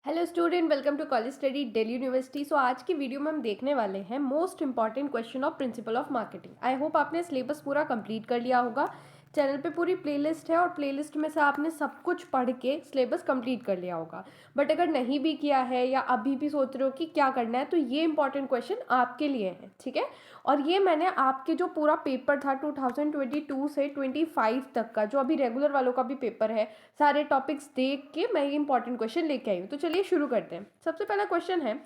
Hello student, welcome to college study Delhi University. So आज की video में हम देखने वाले हैं most important question of principle of marketing. I hope आपने सिलेबस पूरा कंप्लीट कर लिया होगा। चैनल पे पूरी प्लेलिस्ट है और प्लेलिस्ट में से आपने सब कुछ पढ़ के सिलेबस कंप्लीट कर लिया होगा। बट अगर नहीं भी किया है या अभी भी सोच रहे हो कि क्या करना है, तो ये इंपॉर्टेंट क्वेश्चन आपके लिए है, ठीक है। और ये मैंने आपके जो पूरा पेपर था 2022 से 25 तक का, जो अभी रेगुलर वालों का भी पेपर है, सारे टॉपिक्स देख के मैं ये इंपॉर्टेंट क्वेश्चन लेके आई हूँ। तो चलिए शुरू करते हैं। सबसे पहला क्वेश्चन है,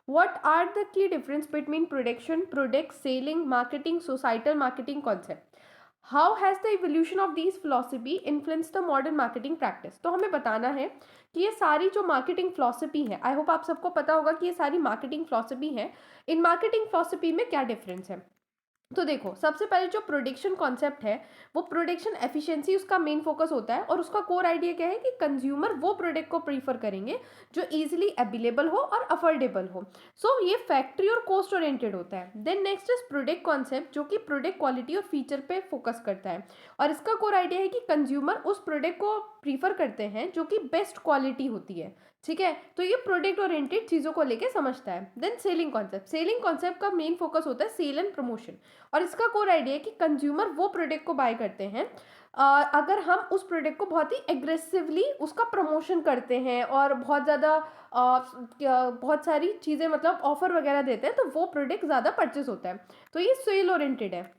what are the key difference between production, product, selling, marketing, societal marketing concept. How has the evolution of these philosophy influence the modern marketing practice. तो हमें बताना है कि ये सारी जो मार्केटिंग फिलोसफी है, आई होप आप सबको पता होगा कि ये सारी मार्केटिंग फिलोसफी है, इन मार्केटिंग फिलोसफी में क्या डिफरेंस है। तो देखो, सबसे पहले जो प्रोडक्शन कॉन्सेप्ट है, वो प्रोडक्शन एफिशिएंसी उसका मेन फोकस होता है। और उसका कोर आइडिया क्या है कि कंज्यूमर वो प्रोडक्ट को प्रीफर करेंगे जो इजीली अवेलेबल हो और अफोर्डेबल हो। सो ये फैक्ट्री और कॉस्ट ओरिएंटेड होता है। Then next is product concept, जो कि प्रोडक्ट क्वालिटी और फीचर पे फोकस करता है। और इसका कोर आइडिया है कि कंज्यूमर उस प्रोडक्ट को प्रीफर करते हैं जो कि बेस्ट क्वालिटी होती है, ठीक है। तो ये प्रोडक्ट ओरिएंटेड चीज़ों को लेके समझता है। Then selling concept, selling concept का मेन फोकस होता है सेल एंड प्रमोशन। और इसका कोर आइडिया है कि कंज्यूमर वो प्रोडक्ट को बाय करते हैं अगर हम उस प्रोडक्ट को बहुत ही एग्रेसिवली उसका प्रमोशन करते हैं और बहुत ज़्यादा बहुत सारी चीज़ें मतलब ऑफर वगैरह देते हैं, तो वो प्रोडक्ट ज़्यादा परचेस होता है। तो ये सेल ओरिएंटेड है।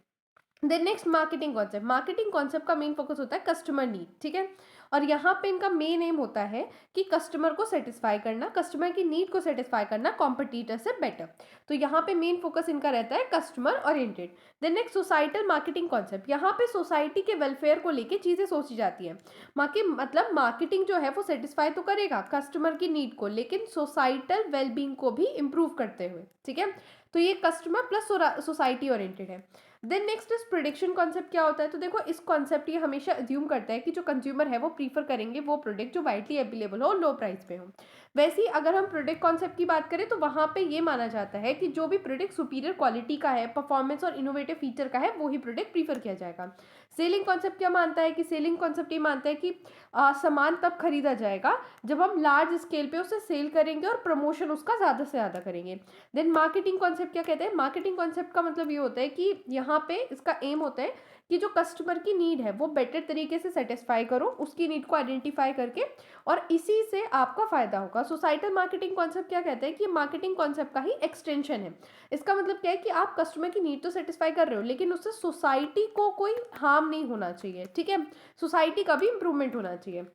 Then next marketing concept, marketing concept का मेन फोकस होता है कस्टमर नीड, ठीक है। और यहाँ पे इनका मेन एम होता है कि कस्टमर को सेटिस्फाई करना, कस्टमर की नीड को सेटिस्फाई करना कॉम्पिटिटर से बेटर। तो यहाँ पे मेन फोकस इनका रहता है customer oriented. Then next societal marketing concept, यहाँ पे सोसाइटी के वेलफेयर को लेके चीज़ें सोची जाती हैं। मतलब मार्केटिंग जो है वो सेटिस्फाई तो करेगा कस्टमर की नीड को, लेकिन सोसाइटल वेलबींग को भी इम्प्रूव करते हुए, ठीक है। तो ये कस्टमर प्लस सोसाइटी ओरिएंटेड है। देन नेक्स्ट इस प्रोडक्शन कॉन्सेप्ट क्या होता है। तो देखो, इस कॉन्सेप्ट ये हमेशा अज्यूम करता है कि जो कंज्यूमर है वो प्रीफर करेंगे वो प्रोडक्ट जो वाइडली अवेलेबल हो, लो प्राइस पे हो। वैसे ही अगर हम प्रोडक्ट कॉन्सेप्ट की बात करें, तो वहाँ पे ये माना जाता है कि जो भी प्रोडक्ट सुपीरियर क्वालिटी का है, परफॉर्मेंस और इनोवेटिव फीचर का है, वो ही प्रोडक्ट प्रीफर किया जाएगा। सेलिंग कॉन्सेप्ट क्या मानता है कि सेलिंग कॉन्सेप्ट ये मानता है कि सामान तब खरीदा जाएगा जब हम लार्ज स्केल पे उसे सेल करेंगे और प्रमोशन उसका ज़्यादा से ज़्यादा करेंगे। देन मार्केटिंग कॉन्सेप्ट क्या कहते हैं। मार्केटिंग कॉन्सेप्ट का मतलब ये होता है कि यहाँ पे इसका एम होता है कि जो कस्टमर की नीड है वो बेटर तरीके से सेटिस्फाई करो, उसकी नीड को आइडेंटिफाई करके, और इसी से आपका फायदा होगा। सोसाइटल मार्केटिंग कॉन्सेप्ट क्या कहते हैं कि मार्केटिंग कॉन्सेप्ट का ही एक्सटेंशन है। इसका मतलब क्या है कि आप कस्टमर की नीड तो सेटिस्फाई कर रहे हो, लेकिन उससे सोसाइटी को कोई हार्म नहीं होना चाहिए, ठीक है। सोसाइटी का भी इंप्रूवमेंट होना चाहिए।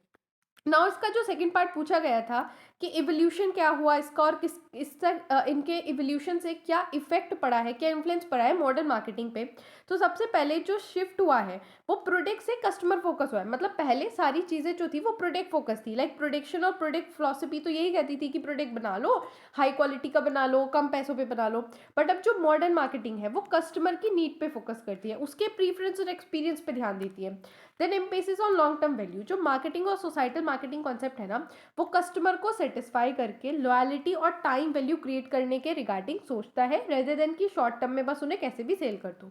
नाउ इसका जो सेकंड पार्ट पूछा गया था कि इवोल्यूशन क्या हुआ इसका, और किस इससे इनके इवोल्यूशन से क्या इफेक्ट पड़ा है, क्या इन्फ्लुएंस पड़ा है मॉडर्न मार्केटिंग पे। तो सबसे पहले जो शिफ्ट हुआ है वो प्रोडक्ट से कस्टमर फोकस हुआ है। मतलब पहले सारी चीज़ें जो थी वो प्रोडक्ट फोकस थी, लाइक प्रोडक्शन और प्रोडक्ट फिलॉसफी तो यही कहती थी कि प्रोडक्ट बना लो, हाई क्वालिटी का बना लो, कम पैसों पे बना लो। बट अब जो मॉडर्न मार्केटिंग है वो कस्टमर की नीड पे फोकस करती है, उसके प्रीफरेंस और एक्सपीरियंस पे ध्यान देती है। Then emphasis on long term value, जो मार्केटिंग और सोसाइटल मार्केटिंग कॉन्सेप्ट है ना, वो कस्टमर को सेटिस्फाई करके लॉयलिटी और टाइम वैल्यू क्रिएट करने के रिगार्डिंग सोचता है, रेदर देन कि शॉर्ट टर्म में बस उन्हें कैसे भी सेल कर दो।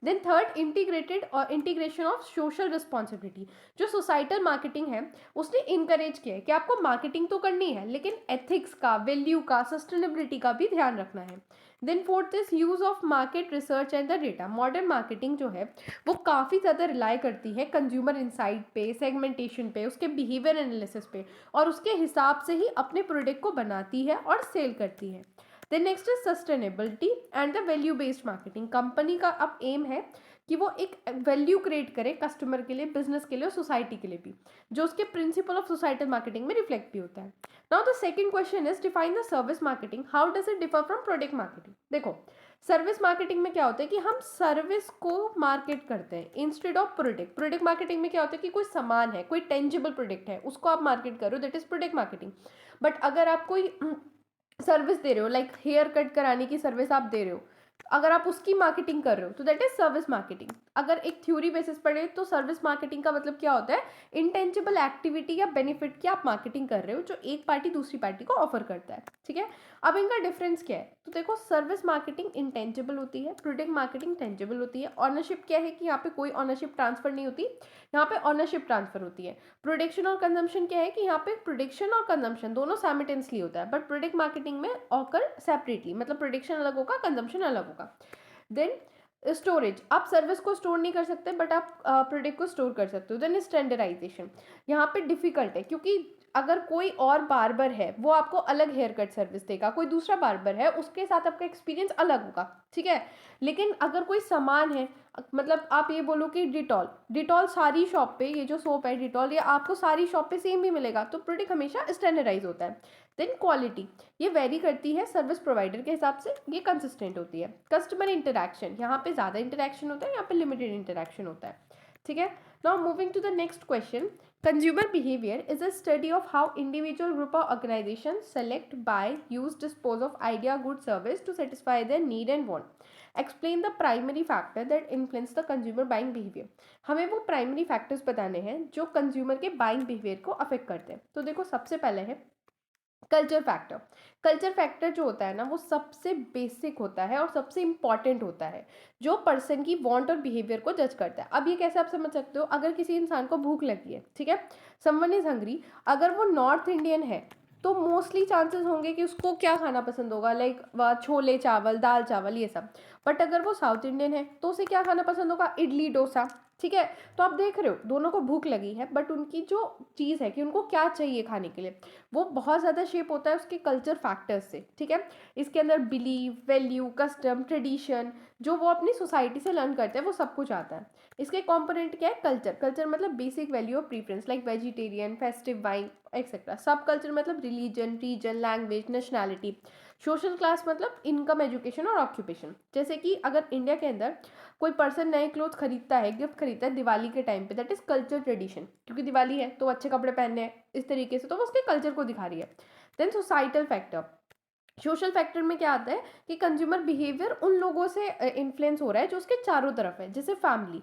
देन थर्ड, इंटीग्रेटेड और इंटीग्रेशन ऑफ सोशल रिस्पॉन्सिबिलिटी, जो सोसाइटल मार्केटिंग है उसने इनकरेज किया है कि आपको मार्केटिंग तो करनी है, लेकिन एथिक्स का, वैल्यू का, सस्टेनेबिलिटी का भी ध्यान रखना है। Then fourth is use of market research and the data. Modern marketing जो है वो काफ़ी ज़्यादा रिलाई करती है कंज्यूमर इंसाइट पे, सेगमेंटेशन पे, उसके बिहेवियर एनालिसिस पे, और उसके हिसाब से ही अपने प्रोडक्ट को बनाती है और सेल करती है। Then next is sustainability and the value based marketing. Company का अब एम है कि वो एक वैल्यू क्रिएट करे कस्टमर के लिए, बिजनेस के लिए और सोसाइटी के लिए भी, जो उसके प्रिंसिपल ऑफ सोसाइटल मार्केटिंग में रिफ्लेक्ट भी होता है। Now the second question is define the service marketing, how does it differ from product marketing. देखो, सर्विस मार्केटिंग में क्या होता है कि हम सर्विस को मार्केट करते हैं instead of product. Product marketing में क्या होता है कि कोई सामान है, कोई टेंजिबल प्रोडक्ट है, उसको आप मार्केट करो, that is product marketing. But अगर आप कोई सर्विस दे रहे हो, लाइक हेयर कट कराने की सर्विस आप दे रहे हो, अगर आप उसकी मार्केटिंग कर रहे हो, तो दैट इज सर्विस मार्केटिंग। अगर एक थ्योरी बेसिस पढ़े तो सर्विस मार्केटिंग का मतलब क्या होता है, इंटेंजिबल एक्टिविटी या बेनिफिट की आप मार्केटिंग कर रहे हो जो एक पार्टी दूसरी पार्टी को ऑफर करता है, ठीक है। अब इनका डिफरेंस क्या है, तो देखो सर्विस मार्केटिंग इंटेंजिबल होती है, प्रोडक्ट मार्केटिंग टेंजिबल होती है। ऑनरशिप क्या है कि यहाँ पे कोई ऑनरशिप ट्रांसफर नहीं होती, यहाँ पे ऑनरशिप ट्रांसफर होती है। प्रोडक्शन और कंजम्पशन क्या है कि यहाँ पे प्रोडक्शन और कंजम्पशन दोनों साइमल्टेनियसली होता है, बट प्रोडक्ट मार्केटिंग में ऑकर सेपरेटली, मतलब प्रोडक्शन अलग होगा, कंजम्पशन अलग होगा। देन स्टोरेज, आप सर्विस को स्टोर नहीं कर सकते बट आप प्रोडक्ट को स्टोर कर सकते हो। देन स्टैंडर्डाइजेशन, यहाँ पे डिफिकल्ट है क्योंकि अगर कोई और बार्बर है वो आपको अलग हेयर कट सर्विस देगा, कोई दूसरा बार्बर है उसके साथ आपका एक्सपीरियंस अलग होगा, ठीक है। लेकिन अगर कोई सामान है, मतलब आप ये बोलो कि डिटॉल, डिटॉल सारी शॉप पे, ये जो सोप है डिटॉल, ये आपको सारी शॉप पे सेम ही मिलेगा, तो प्रोडक्ट हमेशा स्टैंडर्डाइज होता है। देन क्वालिटी, ये वेरी करती है सर्विस प्रोवाइडर के हिसाब से, ये कंसिस्टेंट होती है। कस्टमर इंटरैक्शन, यहाँ पे ज़्यादा इंटरैक्शन होता है, यहाँ पे लिमिटेड इंटरैक्शन होता है, ठीक है। Now moving to the next question, consumer behaviour is a study of how individual group और organisation select buy use dispose of idea good service to satisfy their need and want. Explain the primary factor that influence the consumer buying behaviour. हमें वो primary factors बताने हैं जो consumer के buying behaviour को affect करते हैं। तो देखो सबसे पहले है कल्चर फैक्टर। कल्चर फैक्टर जो होता है ना वो सबसे बेसिक होता है और सबसे इंपॉर्टेंट होता है, जो पर्सन की वांट और बिहेवियर को जज करता है। अब ये कैसे आप समझ सकते हो, अगर किसी इंसान को भूख लगी है, ठीक है, समवन इज हंग्री, अगर वो नॉर्थ इंडियन है तो मोस्टली चांसेस होंगे कि उसको क्या खाना पसंद होगा, लाइक छोले चावल, दाल चावल, ये सब। बट अगर वो साउथ इंडियन है तो उसे क्या खाना पसंद होगा, इडली डोसा, ठीक है। तो आप देख रहे हो दोनों को भूख लगी है, बट उनकी जो चीज़ है कि उनको क्या चाहिए खाने के लिए, वो बहुत ज़्यादा शेप होता है उसके कल्चर फैक्टर्स से, ठीक है। इसके अंदर बिलीव, वैल्यू, कस्टम, ट्रेडिशन, जो वो अपनी सोसाइटी से लर्न करते हैं वो सब कुछ आता है। इसके कंपोनेंट क्या है, कल्चर। कल्चर मतलब बेसिक वैल्यू और preference, like vegetarian, festive wine etcetera. सब कल्चर मतलब religion, region, language, nationality. Social class मतलब इनकम, एजुकेशन और ऑक्यूपेशन। जैसे कि अगर इंडिया के अंदर कोई पर्सन नए क्लोथ खरीदता है, गिफ्ट खरीदता है दिवाली के टाइम पे, दैट इज कल्चर ट्रेडिशन, क्योंकि दिवाली है तो अच्छे कपड़े पहनने हैं, इस तरीके से, तो वो उसके कल्चर को दिखा रही है। Then societal factor, social factor में क्या आता है कि कंज्यूमर बिहेवियर उन लोगों से इन्फ्लुएंस हो रहा है जो उसके चारों तरफ है, जैसे फैमिली,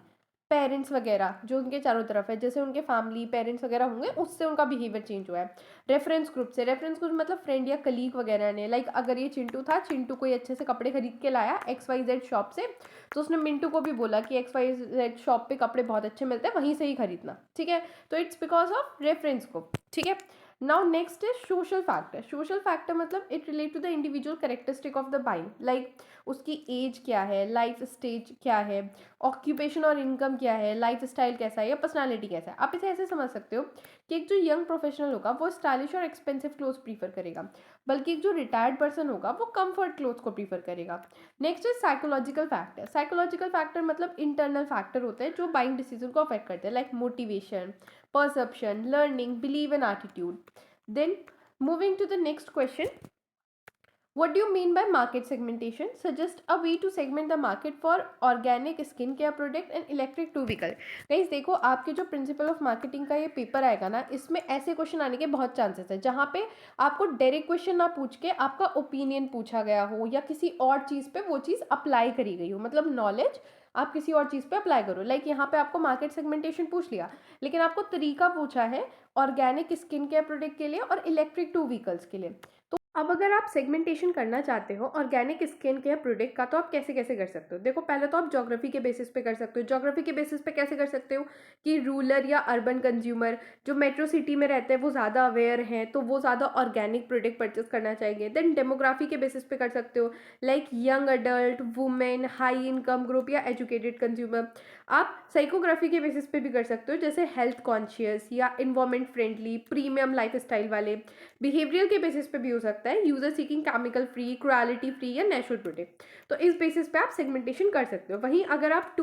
पेरेंट्स वगैरह जो उनके चारों तरफ है, जैसे उनके फैमिली पेरेंट्स वगैरह होंगे, उससे उनका बिहेवियर चेंज हुआ है। रेफरेंस ग्रुप से, रेफरेंस ग्रुप मतलब फ्रेंड या कलीग वगैरह ने, लाइक अगर ये चिंटू था, चिंटू कोई अच्छे से कपड़े खरीद के लाया XYZ शॉप से, तो उसने मिंटू को भी बोला कि XYZ शॉप पे कपड़े बहुत अच्छे मिलते हैं, वहीं से ही खरीदना, ठीक है। तो it's because of reference group, ठीक है। Now next is social factor. Social factor मतलब it relate to the individual characteristic of the buying, like उसकी एज क्या है, लाइफ स्टेज क्या है, ऑक्यूपेशन और इनकम क्या है, लाइफ स्टाइल कैसा है, या पर्सनालिटी कैसा है। आप इसे ऐसे समझ सकते हो कि एक जो यंग प्रोफेशनल होगा वो स्टाइलिश और एक्सपेंसिव क्लोथ्स प्रीफर करेगा, बल्कि एक जो रिटायर्ड पर्सन होगा वो कंफर्ट क्लोथ्स को प्रीफर करेगा। Next is psychological factor. Psychological factor मतलब इंटरनल फैक्टर होते हैं जो बाइंग डिसीजन को अफेक्ट करते हैं, like motivation, perception, learning, belief and attitude. Then moving to the next question, what do you mean by market segmentation? Suggest a way to segment the market for organic skincare product and electric two vehicle. Guys देखो, आपके जो principal of marketing का ये paper आएगा ना, इसमें ऐसे question आने के बहुत चांसेस है जहाँ पे आपको डायरेक्ट क्वेश्चन ना पूछ के आपका ओपिनियन पूछा गया हो या किसी और चीज़ पे वो चीज़ अप्लाई करी गई हो, मतलब नॉलेज आप किसी और चीज़ पे अप्लाई करो। लाइक यहाँ पे आपको मार्केट सेगमेंटेशन पूछ लिया, लेकिन आपको तरीका पूछा है ऑर्गेनिक स्किन केयर प्रोडक्ट के लिए और इलेक्ट्रिक टू व्हीकल्स के लिए। तो अब अगर आप सेगमेंटेशन करना चाहते हो ऑर्गेनिक स्किन केयर प्रोडक्ट का, तो आप कैसे कैसे कर सकते हो। देखो पहले तो आप ज्योग्राफी के बेसिस पे कर सकते हो। ज्योग्राफी के बेसिस पे कैसे कर सकते हो कि रूरल या अर्बन कंज्यूमर जो मेट्रो सिटी में रहते हैं वो ज़्यादा अवेयर हैं, तो वो ज़्यादा ऑर्गेनिक प्रोडक्ट परचेस करना चाहिए। देन डेमोग्राफी के बेसिस पे कर सकते हो, like young adult, women, high income group या एजुकेटेड कंज्यूमर। आप साइकोग्राफी के बेसिस पे भी कर सकते हो, जैसे हेल्थ कॉन्शियस या environment friendly, premium life style वाले। बिहेवियर के बेसिस पे भी हो सकता है, user seeking chemical free, cruelty free या नेचुरल प्रोडक्ट। तो इस बेसिस पे आप सेगमेंटेशन कर सकते हो। वहीं अगर आप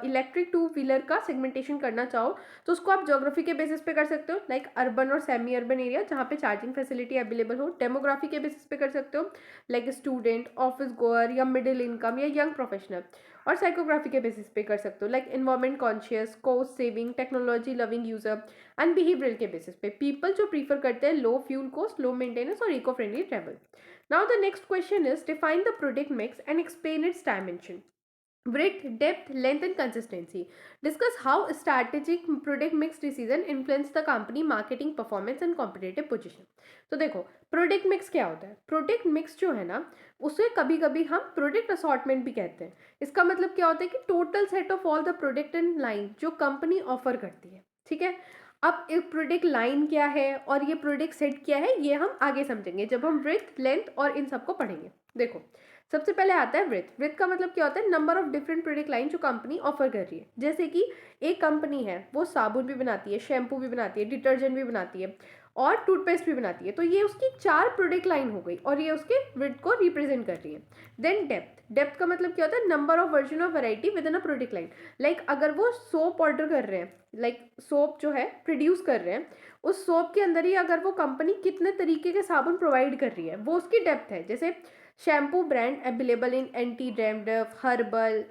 इलेक्ट्रिक टू व्हीलर का सेगमेंटेशन करना चाहो तो उसको आप ज्योग्राफी के बेसिस पे कर सकते हो, लाइक अर्बन और सेमी अर्बन एरिया जहाँ पे चार्जिंग फैसिलिटी अवेलेबल हो। डेमोग्राफी के बेसिस पे कर सकते हो, लाइक स्टूडेंट, ऑफिस गोअर या मिडिल इनकम या यंग प्रोफेशनल। और साइकोग्राफी के बेसिस पे कर सकते हो, like environment conscious, cost saving, technology loving user. And behaviour के बेसिस पे पीपल जो प्रीफर करते हैं low fuel cost, low maintenance और eco friendly travel. Now the next question is define the product mix and explain it's dimension. Width, depth, length and consistency. Discuss how strategic product mix decision influence the company marketing performance and competitive position. तो देखो product mix क्या होता है, product mix जो है ना उसे कभी कभी हम प्रोडक्ट असॉर्टमेंट भी कहते हैं। इसका मतलब क्या होता है कि total set of all the product and line जो कंपनी ऑफर करती है, ठीक है। अब एक प्रोडक्ट लाइन क्या है और ये प्रोडक्ट सेट क्या है ये हम आगे समझेंगे जब हम ब्रेथ लेंथ और इन सबको पढ़ेंगे। देखो सबसे पहले आता है ब्रेथ। ब्रेथ का मतलब क्या होता है, number of different product line जो कंपनी ऑफर कर रही है। जैसे कि एक कंपनी है वो साबुन भी बनाती है, शैम्पू भी बनाती है, डिटर्जेंट भी बनाती है और टूथपेस्ट भी बनाती है, तो ये उसकी 4 प्रोडक्ट लाइन हो गई और ये उसके ब्रेथ को रिप्रेजेंट कर रही है। Then depth. डेप्थ का मतलब क्या होता है, number of version of variety with in a product line. Like अगर वो सोप ऑर्डर कर रहे हैं, लाइक सोप जो है प्रोड्यूस कर रहे हैं, उस सोप के अंदर ही अगर वो कंपनी कितने तरीके के साबुन प्रोवाइड कर रही है वो उसकी डेप्थ है। जैसे shampoo brand available in anti dandruff, herbal,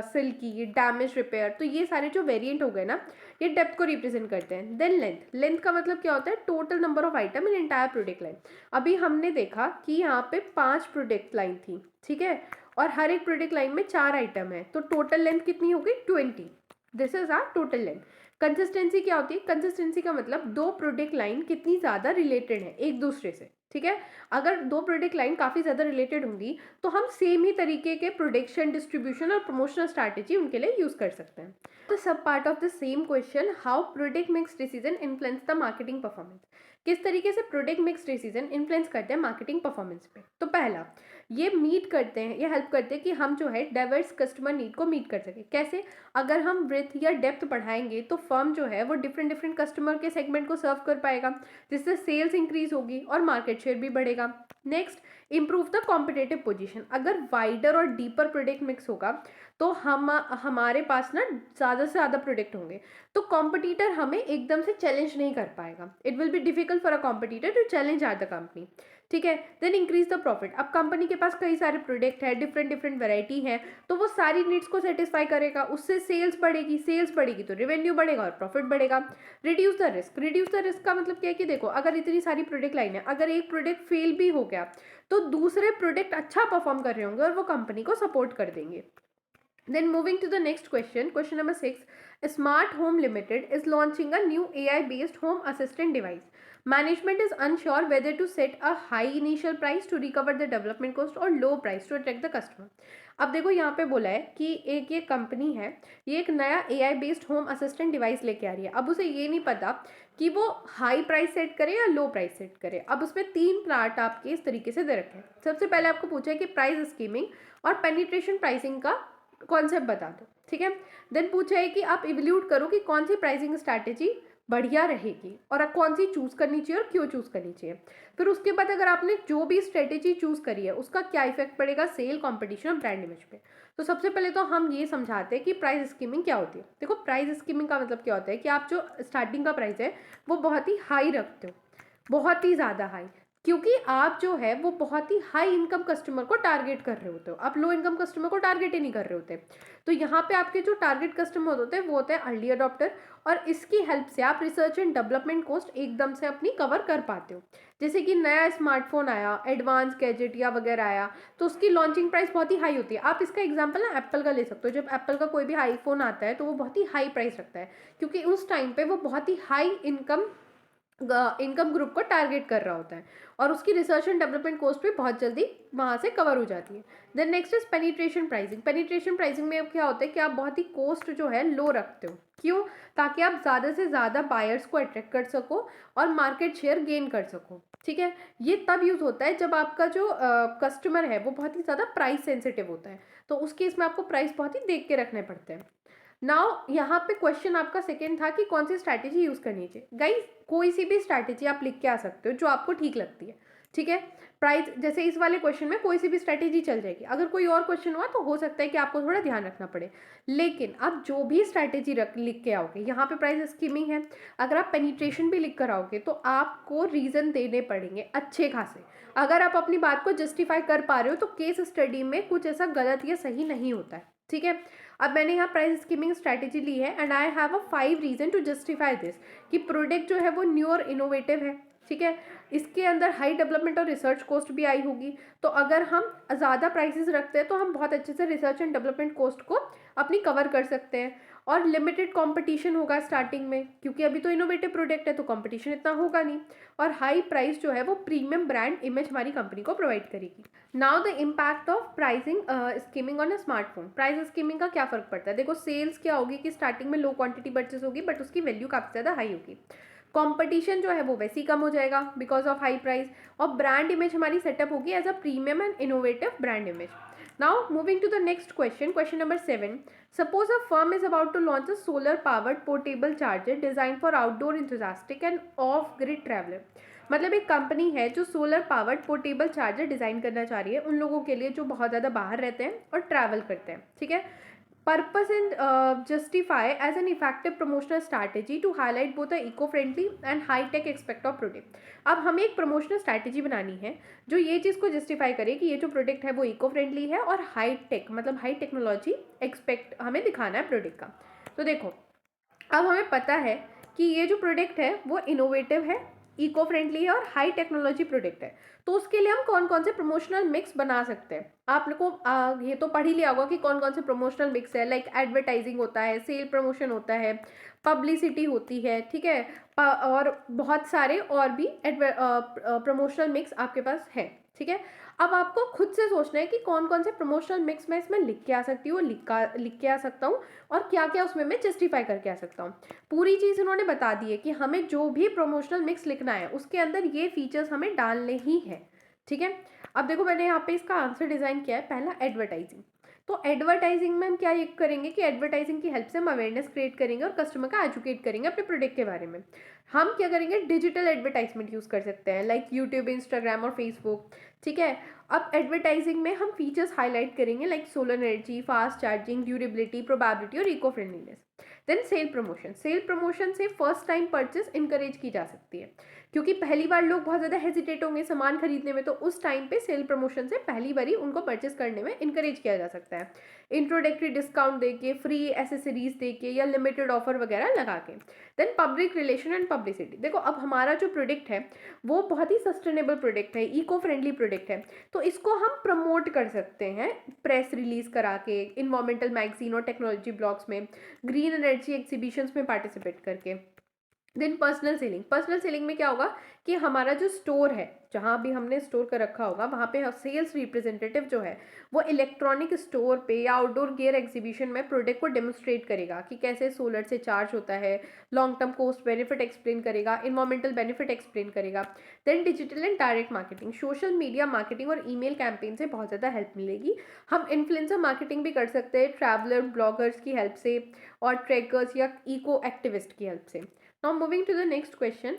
silky, damage repair, तो ये सारे जो वेरिएंट हो गए ना ये डेप्थ को रिप्रेजेंट करते हैं। Then length. लेंथ का मतलब क्या होता है, total number of item in entire product line. अभी हमने देखा कि यहाँ पे 5 प्रोडक्ट लाइन थी, ठीक है, और हर एक प्रोडक्ट लाइन में 4 आइटम है, तो टोटल लेंथ कितनी हो गई 20। This is our total length. Consistency क्या होती है, कंसिस्टेंसी का मतलब दो प्रोडक्ट लाइन कितनी ज़्यादा रिलेटेड है एक दूसरे से, ठीक है। अगर दो प्रोडक्ट लाइन काफ़ी ज़्यादा रिलेटेड होंगी तो हम सेम ही तरीके के प्रोडक्शन, डिस्ट्रीब्यूशन और प्रमोशनल स्ट्रैटेजी उनके लिए यूज़ कर सकते हैं। तो सब part of the same question, how product mix decision influence the marketing performance. किस तरीके से प्रोडक्ट मिक्स डिसीजन इन्फ्लुएंस करते हैं मार्केटिंग परफॉर्मेंस पे। तो पहला, ये मीट करते हैं, ये हेल्प करते हैं कि हम जो है डाइवर्स कस्टमर नीड को मीट कर सकें। कैसे, अगर हम ब्रेथ या डेप्थ बढ़ाएंगे तो फर्म जो है वो डिफरेंट डिफरेंट कस्टमर के सेगमेंट को सर्व कर पाएगा, जिससे सेल्स इंक्रीज होगी और मार्केट शेयर भी बढ़ेगा। Next, improve the competitive position. अगर वाइडर और डीपर प्रोडक्ट मिक्स होगा तो हमारे पास ना ज़्यादा से ज़्यादा प्रोडक्ट होंगे, तो कॉम्पिटिटर हमें एकदम से चैलेंज नहीं कर पाएगा। It will be difficult for a competitor to challenge our the company, ठीक है। Then increase the profit. अब कंपनी के पास कई सारे प्रोडक्ट है, डिफरेंट डिफरेंट वैरायटी है, तो वो सारी नीड्स को सेटिस्फाई करेगा, उससे सेल्स बढ़ेगी, सेल्स बढ़ेगी तो रेवेन्यू बढ़ेगा और प्रॉफिट बढ़ेगा। Reduce the risk. Reduce the risk का मतलब क्या है कि देखो अगर इतनी सारी प्रोडक्ट लाइन है, अगर एक प्रोडक्ट फेल भी हो गया तो दूसरे प्रोडक्ट अच्छा परफॉर्म कर रहे होंगे और वो कंपनी को सपोर्ट कर देंगे। Then moving to the next question, question number 6. Smart Home Limited is launching a new AI-based home assistant device. Management is unsure whether to set a high initial price to recover the development cost or low price to attract the customer. अब देखो यहाँ पे बोला है कि एक ये company है, ये एक नया AI based home assistant device लेके आ रही है। अब उसे ये नहीं पता कि वो हाई प्राइस सेट करे या लो प्राइस सेट करे। अब उसमें 3 पार्ट आपके इस तरीके से दे रखे हैं। सबसे पहले आपको पूछा है कि प्राइस स्कीमिंग और पेनिट्रेशन प्राइसिंग का कॉन्सेप्ट बता दो, ठीक है। देन पूछा है कि आप इवल्यूट करो कि कौन सी प्राइसिंग स्ट्रैटेजी बढ़िया रहेगी और आप कौन सी चूज़ करनी चाहिए और क्यों चूज़ करनी चाहिए। फिर उसके बाद अगर आपने जो भी स्ट्रेटेजी चूज़ करी है उसका क्या इफेक्ट पड़ेगा सेल, कॉम्पिटिशन और ब्रांड इमेज पे। तो सबसे पहले तो हम ये समझाते हैं कि प्राइस स्कीमिंग क्या होती है। देखो प्राइस स्कीमिंग का मतलब क्या होता है कि आप जो स्टार्टिंग का प्राइस है वो बहुत ही हाई रखते हो, बहुत ही ज़्यादा हाई, क्योंकि आप जो है वो बहुत ही हाई इनकम कस्टमर को टारगेट कर रहे होते हो, आप लो इनकम कस्टमर को टारगेट ही नहीं कर रहे होते। तो यहाँ पे आपके जो टारगेट कस्टमर होते हैं वो होते हैं अर्ली अडॉप्टर, और इसकी हेल्प से आप रिसर्च एंड डेवलपमेंट कॉस्ट एकदम से अपनी कवर कर पाते हो। जैसे कि नया स्मार्टफोन आया, एडवांस गैजेट या वगैरह आया, तो उसकी लॉन्चिंग प्राइस बहुत ही हाई होती है। आप इसका एग्जाम्पल ना एप्पल का ले सकते हो। जब एप्पल का कोई भी आईफोन आता है तो वो बहुत ही हाई प्राइस रखता है, क्योंकि उस टाइम पे वो बहुत ही हाई इनकम ग्रुप को टारगेट कर रहा होता है और उसकी रिसर्च एंड डेवलपमेंट कॉस्ट भी बहुत जल्दी वहाँ से कवर हो जाती है। Then next is penetration pricing. Penetration pricing में क्या होता है कि आप बहुत ही कॉस्ट जो है लो रखते हो। क्यों? ताकि आप ज़्यादा से ज़्यादा बायर्स को अट्रैक्ट कर सको और मार्केट शेयर गेन कर सको, ठीक है। ये तब यूज़ होता है जब आपका जो कस्टमर है वो बहुत ही ज़्यादा प्राइस सेंसिटिव होता है, तो उस केस में आपको प्राइस बहुत ही देख के रखने पड़ते हैं। नाउ यहाँ पे क्वेश्चन आपका सेकेंड था कि कौन सी स्ट्रैटेजी यूज़ करनी चाहिए। गाइस कोई सी भी स्ट्रैटेजी आप लिख के आ सकते हो जो आपको ठीक लगती है, ठीक है। प्राइस जैसे इस वाले क्वेश्चन में कोई सी भी स्ट्रैटेजी चल जाएगी। अगर कोई और क्वेश्चन हुआ तो हो सकता है कि आपको थोड़ा ध्यान रखना पड़े, लेकिन आप जो भी स्ट्रैटेजी लिख के आओगे, यहाँ पे प्राइस स्कीमिंग है, अगर आप पेनिट्रेशन भी लिख कर आओगे तो आपको रीज़न देने पड़ेंगे अच्छे खासे। अगर आप अपनी बात को जस्टिफाई कर पा रहे हो तो केस स्टडी में कुछ ऐसा गलत या सही नहीं होता है, ठीक है। अब मैंने यहाँ प्राइस स्कीमिंग स्ट्रैटेजी ली है and I have a 5 reason to justify this कि प्रोडक्ट जो है वो न्यू और इनोवेटिव है, ठीक है। इसके अंदर हाई डेवलपमेंट और रिसर्च कॉस्ट भी आई होगी, तो अगर हम ज़्यादा प्राइसेस रखते हैं तो हम बहुत अच्छे से रिसर्च एंड डेवलपमेंट कॉस्ट को अपनी कवर कर सकते हैं। और लिमिटेड कंपटीशन होगा स्टार्टिंग में, क्योंकि अभी तो इनोवेटिव प्रोडक्ट है तो कंपटीशन इतना होगा नहीं। और हाई प्राइस जो है वो प्रीमियम ब्रांड इमेज हमारी कंपनी को प्रोवाइड करेगी। Now the impact of pricing skimming on a smartphone. Price skimming का क्या फर्क पड़ता है? देखो, सेल्स क्या होगी कि स्टार्टिंग में लो क्वांटिटी परचेस होगी बट उसकी वैल्यू काफ़ी ज़्यादा हाई होगी। कंपटीशन जो है वो वैसे ही कम हो जाएगा बिकॉज ऑफ हाई प्राइस। और ब्रांड इमेज हमारी सेटअप होगी as a premium and innovative brand image. Now moving to the next question, question number 7. Suppose a firm is about to launch a solar powered portable charger designed for outdoor enthusiastic and off grid traveler. मतलब एक company है जो solar powered portable charger design करना चाह रही है उन लोगों के लिए जो बहुत ज़्यादा बाहर रहते हैं और ट्रैवल करते हैं, ठीक है। Purpose and justify as an effective promotional strategy to highlight both the eco-friendly and high-tech aspect of product. अब हमें एक प्रमोशनल स्ट्रैटेजी बनानी है जो ये चीज़ को जस्टिफाई करे कि ये जो प्रोडक्ट है वो इको फ्रेंडली है और हाई टेक मतलब हाई टेक्नोलॉजी एक्सपेक्ट हमें दिखाना है प्रोडक्ट का। तो देखो, अब हमें पता है कि ये जो प्रोडक्ट है वो इनोवेटिव है, इको फ्रेंडली है और हाई टेक्नोलॉजी प्रोडक्ट है। तो उसके लिए हम कौन कौन से प्रमोशनल मिक्स बना सकते हैं? आप लोग को ये तो पढ़ ही लिया होगा कि कौन कौन से प्रमोशनल मिक्स है। लाइक एडवर्टाइजिंग होता है, सेल प्रमोशन होता है, पब्लिसिटी होती है, ठीक है। और बहुत सारे और भी प्रमोशनल मिक्स आपके पास है, ठीक है। अब आपको खुद से सोचना है कि कौन कौन से प्रमोशनल मिक्स मैं इसमें लिख के आ सकती हूँ, लिख के आ सकता हूँ और क्या क्या उसमें मैं जस्टिफाई करके आ सकता हूँ। पूरी चीज़ उन्होंने बता दी है कि हमें जो भी प्रमोशनल मिक्स लिखना है उसके अंदर ये फीचर्स हमें डालने ही है, ठीक है। अब देखो, मैंने यहाँ पे इसका आंसर डिज़ाइन किया है। पहला, एडवर्टाइजिंग। तो एडवर्टाइजिंग में हम क्या ये करेंगे कि एडवर्टाइजिंग की हेल्प से हम अवेयरनेस क्रिएट करेंगे और कस्टमर का एजुकेट करेंगे अपने प्रोडक्ट के बारे में। हम क्या करेंगे, डिजिटल एडवर्टाइजमेंट यूज़ कर सकते हैं लाइक यूट्यूब, इंस्टाग्राम और फेसबुक, ठीक है। अब एडवर्टाइजिंग में हम फीचर्स हाईलाइट करेंगे like solar energy, fast charging, durability, probability और eco friendliness. Then sale promotion. Sale promotion से फर्स्ट टाइम परचेस इंकरेज की जा सकती है, क्योंकि पहली बार लोग बहुत ज़्यादा हेजिटेट होंगे सामान खरीदने में, तो उस टाइम पे सेल प्रमोशन से पहली बारी उनको परचेस करने में इंकरेज किया जा सकता है, इंट्रोडक्टरी डिस्काउंट देके, फ्री एसेसरीज देके या लिमिटेड ऑफर वगैरह लगा के। Then public relation and publicity. देखो, अब हमारा जो प्रोडक्ट है वो बहुत ही सस्टेनेबल प्रोडक्ट है, इको फ्रेंडली प्रोडक्ट है, तो इसको हम प्रमोट कर सकते हैं प्रेस रिलीज करा के, इन्वायरमेंटल मैगजीन और टेक्नोलॉजी ब्लॉग्स में, ग्रीन एनर्जी एग्जीबिशंस में पार्टिसिपेट करके। Then personal selling. Personal selling में क्या होगा कि हमारा जो स्टोर है, जहाँ भी हमने स्टोर कर रखा होगा, वहाँ पे सेल्स रिप्रेजेंटेटिव जो है वो इलेक्ट्रॉनिक स्टोर पे या आउटडोर गियर एग्जीबिशन में प्रोडक्ट को डेमोस्ट्रेट करेगा कि कैसे सोलर से चार्ज होता है, long term cost benefit explain करेगा, इन्वायरमेंटल बेनिफिट एक्सप्लेन करेगा। Then digital and direct marketing. Social media marketing और ईमेल कैंपेन से बहुत ज़्यादा हेल्प मिलेगी। हम इन्फ्लुएंसर मार्केटिंग भी कर सकते हैं ट्रैवलर ब्लॉगर्स की हेल्प से और ट्रैकर्स या इको एक्टिविस्ट की हेल्प से। Now moving to the next question.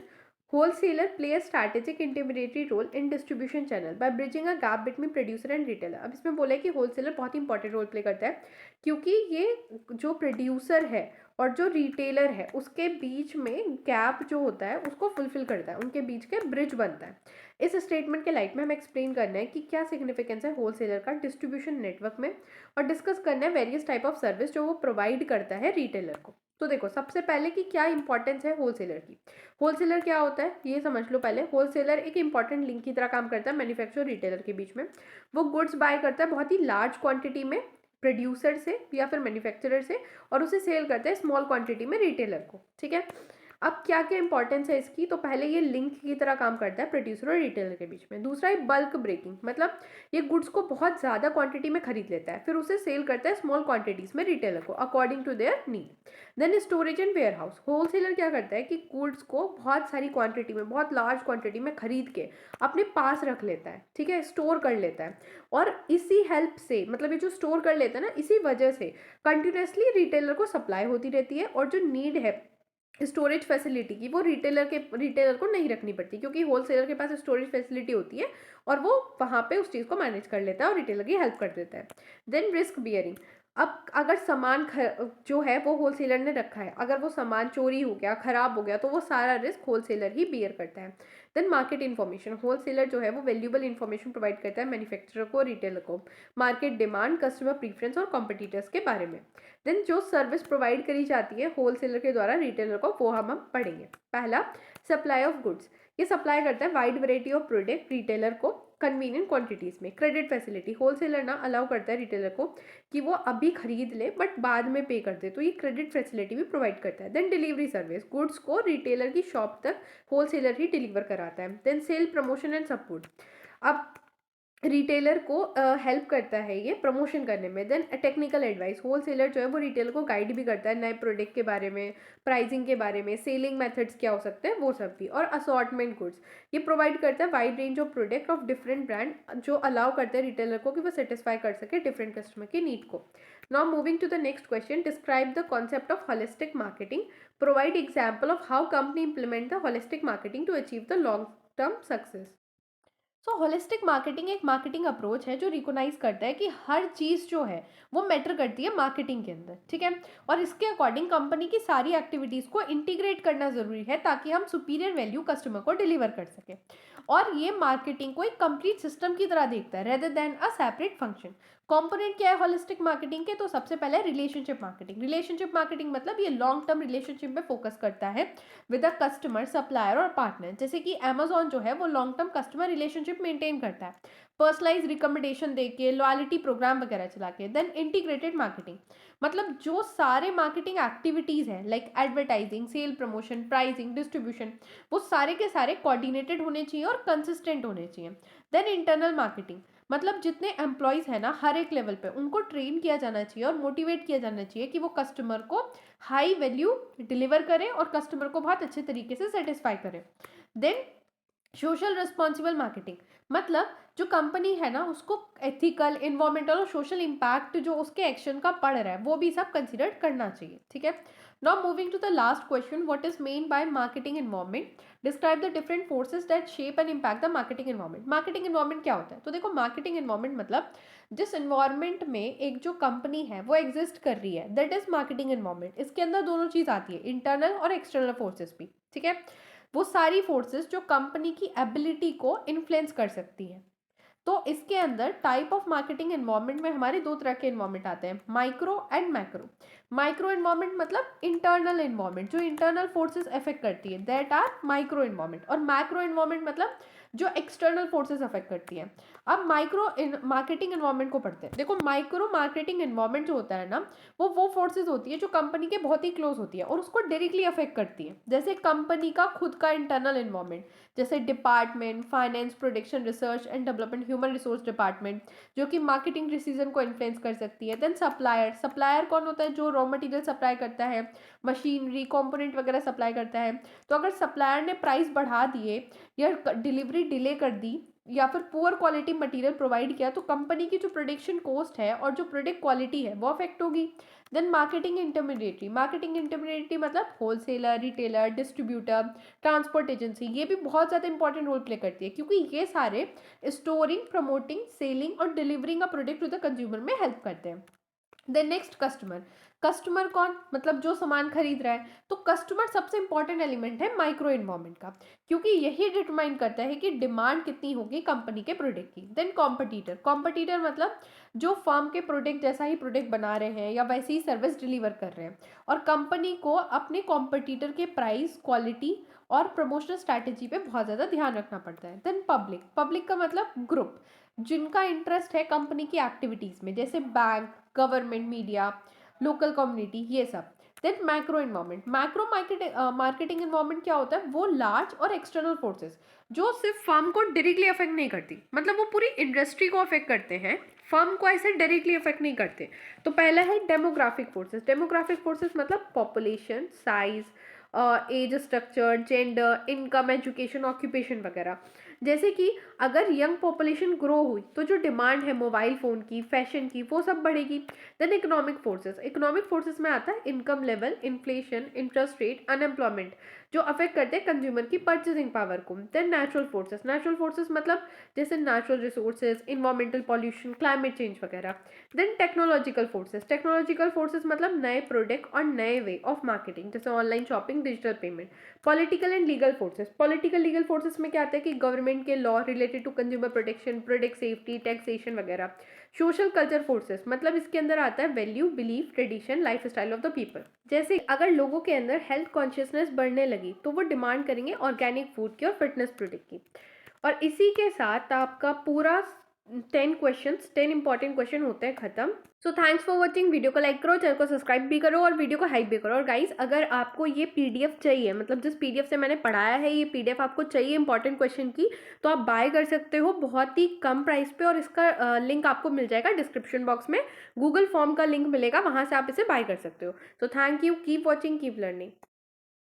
Wholesaler play a strategic intermediary role in distribution channel by bridging a gap between producer and retailer. अब इसमें बोला है कि होलसेलर बहुत इंपॉर्टेंट रोल प्ले करता है, क्योंकि ये जो प्रोड्यूसर है और जो रिटेलर है उसके बीच में गैप जो होता है उसको फुलफिल करता है, उनके बीच के ब्रिज बनता है। इस स्टेटमेंट के लाइट में हमें एक्सप्लेन करना है कि क्या सिग्निफिकेंस है होलसेलर का डिस्ट्रीब्यूशन नेटवर्क में, और डिस्कस करना है वेरियस टाइप ऑफ सर्विस जो वो प्रोवाइड करता है रिटेलर को। तो देखो, सबसे पहले कि क्या इंपॉर्टेंस है होलसेलर की। होलसेलर क्या होता है ये समझ लो पहले। होलसेलर एक इंपॉर्टेंट लिंक की तरह काम करता है मैन्युफैक्चरर और रिटेलर के बीच में। वो गुड्स बाय करता है बहुत ही लार्ज क्वांटिटी में प्रोड्यूसर से या फिर मैन्युफैक्चरर से, और उसे सेल करता है स्मॉल क्वांटिटी में रिटेलर को, ठीक है। अब क्या क्या इंपॉर्टेंस है इसकी, तो पहले ये लिंक की तरह काम करता है प्रोड्यूसर और रिटेलर के बीच में। दूसरा है बल्क ब्रेकिंग, मतलब ये गुड्स को बहुत ज़्यादा क्वांटिटी में खरीद लेता है फिर उसे सेल करता है स्मॉल क्वांटिटीज़ में रिटेलर को according to their need. Then storage and warehouse. Wholesaler क्या करता है कि गुड्स को बहुत सारी क्वांटिटी में, बहुत लार्ज क्वांटिटी में खरीद के अपने पास रख लेता है, ठीक है, स्टोर कर लेता है। और इसी हेल्प से, मतलब ये जो स्टोर कर लेता है ना, इसी वजह से कंटिन्यूसली रिटेलर को सप्लाई होती रहती है, और जो नीड है स्टोरेज फैसिलिटी की वो रिटेलर को नहीं रखनी पड़ती, क्योंकि होलसेलर के पास स्टोरेज फैसिलिटी होती है और वो वहाँ पे उस चीज़ को मैनेज कर लेता है और रिटेलर की हेल्प कर देता है। Then risk bearing. अब अगर सामान जो है वो होलसेलर ने रखा है, अगर वो सामान चोरी हो गया, ख़राब हो गया, तो वो सारा रिस्क होलसेलर ही बियर करता है। Then market information. होलसेलर जो है वो वैल्यूबल इन्फॉर्मेशन प्रोवाइड करता है मैन्युफैक्चरर को, रिटेलर को, मार्केट डिमांड, कस्टमर प्रीफरेंस और कॉम्पिटिटर्स के बारे में। देन जो सर्विस प्रोवाइड करी जाती है होलसेलर के द्वारा रिटेलर को, वो हम पढ़ेंगे। पहला, सप्लाई ऑफ गुड्स, ये सप्लाई करता है wide variety of product retailer को कन्वीनियंट क्वांटिटीज में। क्रेडिट फैसिलिटी, होलसेलर ना अलाउ करता है रिटेलर को कि वो अभी खरीद ले बट बाद में पे कर दे, तो ये क्रेडिट फैसिलिटी भी प्रोवाइड करता है। देन डिलीवरी सर्विस, गुड्स को रिटेलर की शॉप तक होलसेलर ही डिलीवर कराता है। Then sale promotion and support, अब रिटेलर को हेल्प करता है ये प्रमोशन करने में। देन टेक्निकल एडवाइस, होलसेलर जो है वो रिटेलर को गाइड भी करता है नए प्रोडक्ट के बारे में, प्राइसिंग के बारे में, सेलिंग मेथड्स क्या हो सकते हैं वो सब भी। और असॉर्टमेंट गुड्स, ये प्रोवाइड करता है wide range of product of different brand, जो अलाउ करते हैं रिटेलर को कि वो सेटिस्फाई कर सके डिफरेंट कस्टमर की नीड को। Now moving to the next question, describe the concept of holistic marketing, provide example of how company implement the holistic marketing to achieve the long term success. So holistic marketing एक marketing approach है जो recognise करता है कि हर चीज़ जो है वो matter करती है मार्केटिंग के अंदर, ठीक है। और इसके अकॉर्डिंग कंपनी की सारी एक्टिविटीज़ को इंटीग्रेट करना ज़रूरी है ताकि हम सुपीरियर वैल्यू कस्टमर को डिलीवर कर सकें। और ये मार्केटिंग को एक कंप्लीट सिस्टम की तरह देखता है rather than a separate function. Component क्या है होलिस्टिक मार्केटिंग के, तो सबसे पहले रिलेशनशिप मार्केटिंग। रिलेशनशिप मार्केटिंग मतलब ये लॉन्ग टर्म रिलेशनशिप पे फोकस करता है विद अ कस्टमर, सप्लायर और पार्टनर। जैसे कि अमेजोन जो है वो long term customer relationship maintain करता है पर्सनलाइज रिकमेंडेशन देके, लॉयल्टी प्रोग्राम वगैरह चला के। देन इंटीग्रेटेड मार्केटिंग, मतलब जो सारे मार्केटिंग एक्टिविटीज हैं like advertising, sale promotion, pricing, distribution, वो सारे के सारे कोऑर्डिनेटेड होने चाहिए और कंसिस्टेंट होने चाहिए। देन इंटरनल मार्केटिंग, मतलब जितने एम्प्लॉयज़ हैं ना हर एक लेवल पे उनको ट्रेन किया जाना चाहिए और मोटिवेट किया जाना चाहिए कि वो कस्टमर को हाई वैल्यू डिलीवर करें और कस्टमर को बहुत अच्छे तरीके से सेटिस्फाई करें। देन सोशल रिस्पॉन्सिबल मार्केटिंग, मतलब जो कंपनी है ना उसको एथिकल, इन्वायरमेंटल और सोशल इम्पैक्ट जो उसके एक्शन का पड़ रहा है वो भी सब कंसिडर करना चाहिए, ठीक है। Now moving to the last question, what is meant by marketing environment, describe the different forces that shape and impact the marketing environment. Marketing environment क्या होता है, तो देखो मार्केटिंग एनवायरनमेंट मतलब जिस एनवायरनमेंट में एक जो कंपनी है वो एग्जिस्ट कर रही है, दैट इज मार्केटिंग एनवायरनमेंट। इसके अंदर दोनों चीज आती है, इंटरनल और एक्सटर्नल फोर्सेस भी, ठीक है। वो सारी फोर्सेस जो कंपनी की एबिलिटी को इन्फ्लुएंस कर सकती है। तो इसके अंदर टाइप ऑफ मार्केटिंग एनवायरनमेंट में हमारे दो तरह के एनवायरनमेंट आते हैं, micro and macro. Micro environment मतलब इंटरनल एनवायरनमेंट जो इंटरनल फोर्सेस अफेक्ट करती है, दैट आर माइक्रो एनवायरनमेंट। और मैक्रो एनवायरनमेंट मतलब जो एक्सटर्नल फोर्सेस अफेक्ट करती है। अब माइक्रो मार्केटिंग एनवायरनमेंट को पढ़ते हैं। देखो माइक्रो मार्केटिंग एनवायरनमेंट जो होता है ना वो फोर्सेस होती है जो कंपनी के बहुत ही क्लोज होती है और उसको डायरेक्टली अफेक्ट करती है। जैसे कंपनी का खुद का इंटरनल एनवायरनमेंट, जैसे department, finance, production, research and development, human resource department जो कि मार्केटिंग डिसीजन को इन्फ्लुएंस कर सकती है। देन सप्लायर, सप्लायर कौन होता है, जो रॉ मटेरियल सप्लाई करता है, मशीनरी, कंपोनेंट वगैरह सप्लाई करता है। तो अगर सप्लायर ने प्राइस बढ़ा दिए या डिलीवरी डिले कर दी या फिर पुअर क्वालिटी मटेरियल प्रोवाइड किया तो कंपनी की जो प्रोडक्शन कॉस्ट है और जो प्रोडक्ट क्वालिटी है वो अफेक्ट होगी। Then marketing intermediary, marketing intermediary मतलब wholesaler, retailer, distributor, transport agency, ये भी बहुत ज़्यादा इंपॉर्टेंट रोल प्ले करती है क्योंकि ये सारे स्टोरिंग, प्रमोटिंग, सेलिंग और delivering a product to the consumer में हेल्प करते हैं। देन नेक्स्ट कस्टमर, कस्टमर कौन, मतलब जो सामान खरीद रहा है। तो कस्टमर सबसे इंपॉर्टेंट एलिमेंट है माइक्रो एनवायरनमेंट का क्योंकि यही डिटरमाइन करता है कि डिमांड कितनी होगी कंपनी के प्रोडक्ट की। देन कॉम्पिटिटर, कॉम्पिटिटर मतलब जो फर्म के प्रोडक्ट जैसा ही प्रोडक्ट बना रहे हैं या वैसी ही सर्विस डिलीवर कर रहे हैं और कंपनी को अपने कॉम्पिटिटर के प्राइस, क्वालिटी और प्रमोशनल स्ट्रैटेजी पे बहुत ज़्यादा ध्यान रखना पड़ता है। देन पब्लिक, पब्लिक का मतलब ग्रुप जिनका इंटरेस्ट है कंपनी की एक्टिविटीज़ में, जैसे bank, government, media, local community, ये सब। Then macro environment, macro marketing environment क्या होता है, वो लार्ज और एक्सटर्नल फोर्सेस जो सिर्फ फर्म को डायरेक्टली अफेक्ट नहीं करती, मतलब वो पूरी इंडस्ट्री को अफेक्ट करते हैं, फर्म को ऐसे डायरेक्टली अफेक्ट नहीं करते। तो पहला है डेमोग्राफिक फोर्सेस, डेमोग्राफिक फोर्सेस मतलब population, size, age structure, gender, income, education, occupation वगैरह। जैसे कि अगर यंग पॉपुलेशन ग्रो हुई तो जो डिमांड है मोबाइल फ़ोन की, फैशन की, वो सब बढ़ेगी। Then economic forces, economic forces में आता है income level, inflation, interest rate, unemployment जो अफेक्ट करते हैं कंज्यूमर की परचेसिंग पावर को। Then natural forces, natural forces मतलब जैसे natural resources, environmental pollution, climate change वगैरह। Then technological forces, technological forces मतलब नए प्रोडक्ट और नए वे ऑफ मार्केटिंग, जैसे online shopping, digital payment. Political and legal forces, political legal forces में क्या आता है कि गवर्नमेंट के law related to consumer protection, product safety, taxation वगैरह। सोशल कल्चर फोर्सेस मतलब इसके अंदर आता है value, belief, tradition, life style of the people. जैसे अगर लोगों के अंदर हेल्थ कॉन्शियसनेस बढ़ने लगी तो वो डिमांड करेंगे ऑर्गेनिक फूड की और फिटनेस प्रोडक्ट की। और इसी के साथ आपका पूरा 10 इंपॉर्टेंट क्वेश्चन होते हैं खत्म। So thanks for watching. Video को लाइक करो, चैनल को सब्सक्राइब भी करो और वीडियो को हाइप भी करो। और गाइस अगर आपको ये पीडीएफ चाहिए, मतलब जिस पीडीएफ से मैंने पढ़ाया है ये पीडीएफ आपको चाहिए इंपॉर्टेंट क्वेश्चन की, तो आप बाय कर सकते हो बहुत ही कम प्राइस पे। और इसका लिंक आपको मिल जाएगा डिस्क्रिप्शन बॉक्स में, गूगल फॉर्म का लिंक मिलेगा, वहां से आप इसे बाय कर सकते हो। तो thank you, keep watching, keep learning.